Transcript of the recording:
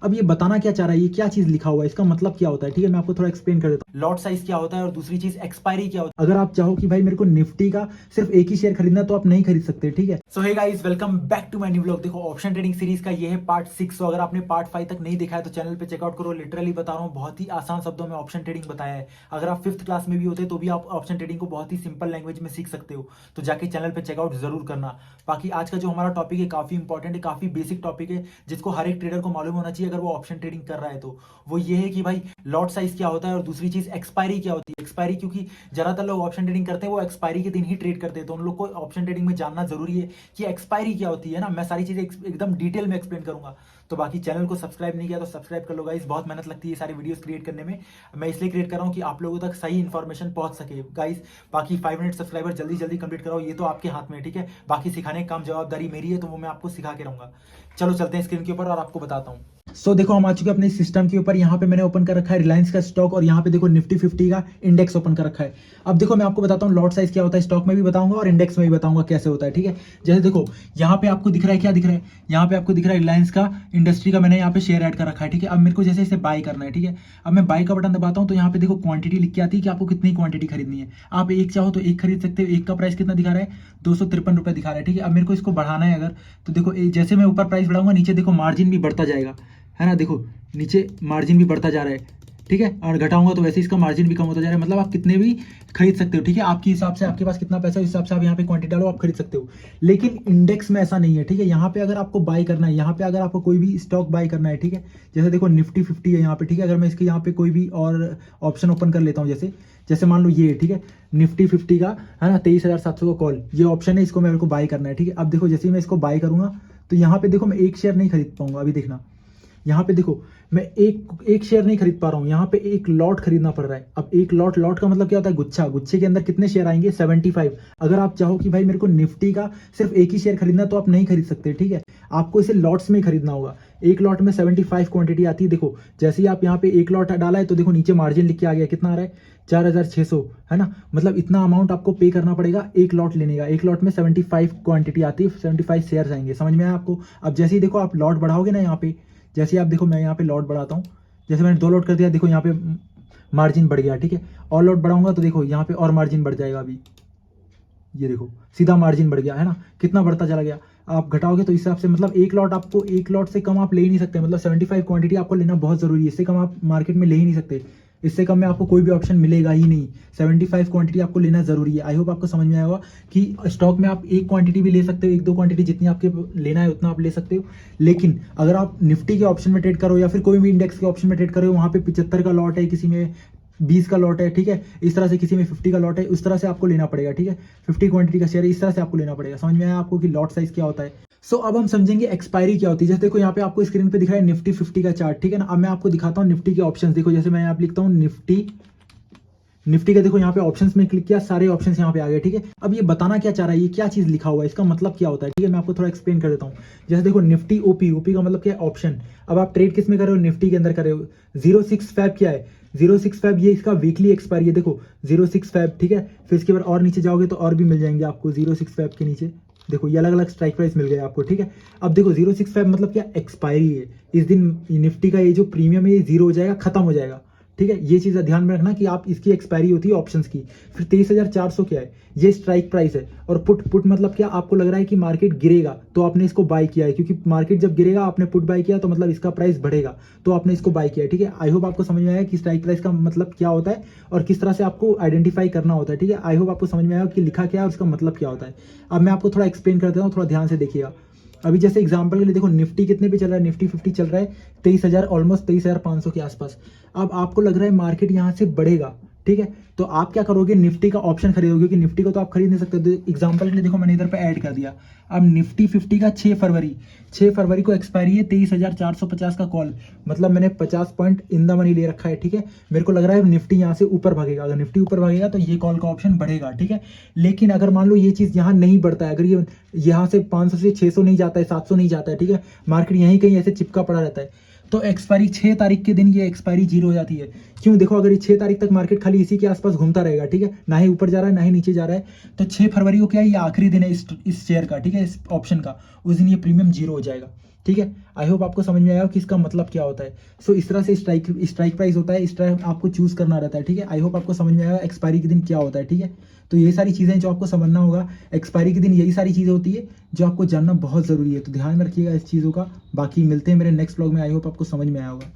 अब ये बताना क्या चाह रहा है, ये क्या चीज लिखा हुआ है, इसका मतलब क्या होता है, ठीक है। मैं आपको थोड़ा एक्सप्लेन कर देता हूँ। लॉट साइज क्या होता है और दूसरी चीज एक्सपायरी क्या होता है। अगर आप चाहो कि भाई मेरे को निफ्टी का सिर्फ एक ही शेयर खरीदना तो आप नहीं खरीद सकते, ठीक है। So hey guys, welcome back to my new vlog. देखो, ऑप्शन ट्रेडिंग सीरीज का ये है पार्ट 6। तो अगर आपने पार्ट 5 तक नहीं देखा है तो चैनल पे चेकआउट करो। लिटरली बता रहा हूँ, बहुत ही आसान शब्दों में ऑप्शन ट्रेडिंग बताया है। अगर आप 5th क्लास में भी होते तो भी आप ऑप्शन ट्रेडिंग को बहुत ही सिंपल लैंग्वेज में सीख सकते हो। तो जाके चैनल पे चेकआउट जरूर करना। बाकी आज का जो हमारा टॉपिक है काफी इंपॉर्टेंट है, काफी बेसिक टॉपिक है, जिसको हर एक ट्रेडर को मालूम होना चाहिए अगर वो ऑप्शन ट्रेडिंग कर रहा है। तो वो ये है कि भाई लॉट साइज क्या होता है और दूसरी चीज एक्सपायरी क्या होती है। एक्सपायरी, क्योंकि ज्यादातर लोग ऑप्शन ट्रेडिंग करते हैं वो एक्सपायरी के दिन ही ट्रेड करते हैं, तो उन लोग को ऑप्शन ट्रेडिंग में जानना जरूरी है कि एक्सपायरी क्या होती है ना। मैं सारी चीजें एकदम डिटेल में एक्सप्लेन करूंगा। तो बाकी चैनल को सब्सक्राइब नहीं किया तो सब्सक्राइब कर लो गाइस, बहुत मेहनत लगती है ये सारी वीडियोस क्रिएट करने में। मैं इसलिए क्रिएट कर रहा हूँ कि आप लोगों तक सही इन्फॉर्मेशन पहुंच सके गाइस। बाकी 5 मिनट सब्सक्राइबर जल्दी जल्दी कंप्लीट कराओ, ये तो आपके हाथ में है, ठीक है। बाकी सिखाने का काम जवाबदारी मेरी है, तो वो मैं आपको सिखा के रहूंगा। चलो चलते हैं स्क्रीन के ऊपर और आपको बताता हूँ। सो देखो, हम आ चुके हैं अपने सिस्टम के ऊपर। यहाँ पे मैंने ओपन कर रखा है रिलायंस का स्टॉक और यहाँ पे देखो निफ्टी 50 का इंडेक्स ओपन कर रखा है। अब देखो, मैं आपको बताता हूँ लॉट साइज क्या होता है, स्टॉक में भी बताऊंगा और इंडेक्स में भी बताऊंगा कैसे होता है, ठीक है। जैसे देखो, यहाँ पे आपको दिख रहा है, क्या दिख रहा है, यहाँ पे आपको दिख रहा है रिलायंस का इंडस्ट्री का मैंने यहाँ पे शेयर ऐड कर रखा है, ठीक है। अब मेरे को जैसे इसे बाय करना है, ठीक है। अब मैं बाय का बटन दबाता हूँ तो यहाँ पे देखो क्वांटिटी लिख के आती है कि आपको कितनी क्वांटिटी खरीदनी है। आप एक चाहो तो एक खरीद सकते हो। एक का प्राइस कितना दिखा रहा है, 253 रुपए दिखा रहा है, ठीक है। अब मेरे को इसको बढ़ाना है अगर, तो देखो जैसे मैं ऊपर प्राइस बढ़ाऊंगा नीचे देखो मार्जिन भी बढ़ता जाएगा, है ना। देखो नीचे मार्जिन भी बढ़ता जा रहा है, ठीक है। और घटाऊंगा तो वैसे इसका मार्जिन भी कम होता जा रहा है। मतलब आप कितने भी खरीद सकते हो, ठीक है। आपके हिसाब से, आपके पास कितना पैसा है उस हिसाब से आप यहाँ पे क्वांटिटी डालो, आप खरीद सकते हो। लेकिन इंडेक्स में ऐसा नहीं है, ठीक है। यहाँ पे अगर आपको बाय करना है, यहाँ पे अगर आपको कोई भी स्टॉक बाय करना है, ठीक है। जैसे देखो निफ्टी 50 है यहाँ पे, ठीक है। अगर मैं इसके यहाँ पे कोई भी और ऑप्शन ओपन कर लेता हूँ, जैसे जैसे मान लो ये, ठीक है, निफ्टी 50 का है ना 23,700 का कॉल, ये ऑप्शन है, इसको मेरे को बाय करना है, ठीक है। अब देखो जैसे ही मैं इसको बाय करूंगा तो यहाँ पे देखो मैं एक शेयर नहीं खरीद पाऊंगा। अभी देखना, यहाँ पे देखो मैं एक शेयर नहीं खरीद पा रहा हूँ, यहाँ पे एक लॉट खरीदना पड़ रहा है। अब एक लॉट का मतलब क्या होता है, गुच्छा। गुच्छे के अंदर कितने शेयर आएंगे, 75। अगर आप चाहो कि भाई मेरे को निफ्टी का सिर्फ एक ही शेयर खरीदना तो आप नहीं खरीद सकते, ठीक है। आपको इसे लॉट्स में खरीदना होगा। एक लॉट में 75 क्वांटिटी आती है। देखो जैसे ही आप यहाँ पे एक लॉट डाला है तो देखो नीचे मार्जिन लिख के आ गया, कितना आ रहा है, 4,600, है ना। मतलब इतना अमाउंट आपको पे करना पड़ेगा एक लॉट लेने का। एक लॉट में 75 क्वांटिटी आती है, 75 शेयर आएंगे, समझ में आया आपको। अब जैसे ही देखो आप लॉट बढ़ाओगे ना, यहाँ पे जैसे आप देखो, मैं यहाँ पे लॉट बढ़ाता हूँ, जैसे मैंने 2 लॉट कर दिया, देखो यहाँ पे मार्जिन बढ़ गया, ठीक है। और लॉट बढ़ाऊंगा तो देखो यहाँ पे और मार्जिन बढ़ जाएगा। अभी ये देखो सीधा मार्जिन बढ़ गया, है ना, कितना बढ़ता चला गया। आप घटाओगे तो इस हिसाब से, मतलब एक लॉट आपको, एक लॉट से कम आप ले ही नहीं सकते। मतलब 75 क्वांटिटी आपको लेना बहुत जरूरी है, इससे कम आप मार्केट में ले ही नहीं सकते। इससे कम में आपको कोई भी ऑप्शन मिलेगा ही नहीं। 75 क्वांटिटी आपको लेना जरूरी है। आई होप आपको समझ में आया होगा कि स्टॉक में आप एक क्वांटिटी भी ले सकते हो, 1-2 क्वांटिटी जितनी आपके लेना है उतना आप ले सकते हो। लेकिन अगर आप निफ्टी के ऑप्शन में ट्रेड करो या फिर कोई भी इंडेक्स के ऑप्शन में ट्रेड करो, वहाँ पे 75 का लॉट है, किसी में 20 का लॉट है, ठीक है। इस तरह से किसी में 50 का लॉट है, उस तरह से आपको लेना पड़ेगा, ठीक है। 50 क्वांटिटी का शेयर है, इस तरह से आपको लेना पड़ेगा। समझ में आया आपको कि लॉट साइज क्या होता है। सो अब हम समझेंगे एक्सपायरी क्या होती है। जैसे देखो यहाँ पे आपको स्क्रीन पे दिख रहा है निफ्टी 50 का चार्ट, ठीक है ना। अब मैं आपको दिखाता हूँ निफ्टी के ऑप्शंस। देखो जैसे मैं यहाँ पे लिखता हूँ निफ्टी का, देखो यहाँ पे ऑप्शंस में क्लिक किया, सारे ऑप्शंस यहाँ पे आ गए, ठीक है। अब ये बताना क्या चाह रहा है, ये क्या चीज लिखा हुआ है, इसका मतलब क्या होता है, ठीक है। मैं आपको थोड़ा एक्सप्लेन कर देता हूँ। जैसे देखो निफ्टी ओपी का मतलब क्या है, ऑप्शन। अब आप ट्रेड किस में कर रहे हो, निफ्टी के अंदर कर रहे हो। 06 फैब क्या है, 06 फैब ये इसका वीकली एक्सपायरी है। देखो 06 फैब, ठीक है। फिर इसके बाद और नीचे जाओगे तो और भी मिल जाएंगे आपको 06 फैब के नीचे। देखो ये अलग अलग स्ट्राइक प्राइस मिल गए आपको, ठीक है। अब देखो 06 फैब मतलब क्या, एक्सपायरी है। इस दिन निफ्टी का ये जो प्रीमियम है ये 0 हो जाएगा, खत्म हो जाएगा, ठीक है। ये चीज ध्यान में रखना कि आप इसकी एक्सपायरी होती है ऑप्शंस की। फिर 23,400 क्या है, ये स्ट्राइक प्राइस है। और पुट मतलब क्या, आपको लग रहा है कि मार्केट गिरेगा तो आपने इसको बाय किया है, क्योंकि मार्केट जब गिरेगा आपने पुट बाय किया तो मतलब इसका प्राइस बढ़ेगा, तो आपने इसको बाय किया है, ठीक है। आई होप आपको समझ में आया कि स्ट्राइक प्राइस का मतलब क्या होता है और किस तरह से आपको आइडेंटिफाई करना होता है, ठीक है। आई होप आपको समझ में आया कि लिखा क्या है और उसका मतलब क्या होता है। अब मैं आपको थोड़ा एक्सप्लेन कर देता हूँ, थोड़ा ध्यान से देखिएगा। अभी जैसे एग्जांपल के लिए देखो निफ्टी कितने पे चल रहा है, निफ्टी 50 चल रहा है 23,000, ऑलमोस्ट 23,500 के आसपास। अब आपको लग रहा है मार्केट यहाँ से बढ़ेगा, ठीक है। तो आप क्या करोगे, निफ्टी का ऑप्शन खरीदोगे, क्योंकि निफ्टी को तो आप खरीद नहीं सकते। तो एग्जांपल के लिए देखो मैंने इधर पे ऐड कर दिया। अब निफ्टी 50 का 6 फरवरी को एक्सपायरी है, 23,450 का कॉल। मतलब मैंने 50 पॉइंट इन द मनी ले रखा है, ठीक है। मेरे को लग रहा है निफ्टी यहाँ से ऊपर भागेगा। अगर निफ्टी ऊपर भागेगा तो ये कॉल का ऑप्शन बढ़ेगा, ठीक है। लेकिन अगर मान लो ये चीज यहाँ नहीं बढ़ता है, अगर ये यहाँ से 500 से 600 नहीं जाता है, 700 नहीं जाता है, ठीक है, मार्केट यहीं कहीं ऐसे चिपका पड़ा रहता है, तो एक्सपायरी 6 तारीख के दिन ये एक्सपायरी 0 हो जाती है। क्यों, देखो अगर ये 6 तारीख तक मार्केट खाली इसी के आसपास घूमता रहेगा, ठीक है, ना ही ऊपर जा रहा है ना ही नीचे जा रहा है, तो 6 फरवरी को क्या है, ये आखिरी दिन है इस शेयर का, ठीक है, इस ऑप्शन का। उस दिन ये प्रीमियम 0 हो जाएगा। ठीक है। आई होप आपको समझ में आया हो कि इसका मतलब क्या होता है। सो इस तरह से स्ट्राइक प्राइस होता है, इस तरह आपको चूज करना रहता है, ठीक है। आई होप आपको समझ में आया एक्सपायरी के दिन क्या होता है, ठीक है। तो ये सारी चीज़ें जो आपको समझना होगा, एक्सपायरी के दिन यही सारी चीज़ें होती है जो आपको जानना बहुत ज़रूरी है, तो ध्यान में रखिएगा इस चीज़ों का। बाकी मिलते हैं मेरे नेक्स्ट व्लॉग में, आई होप आपको समझ में आया होगा।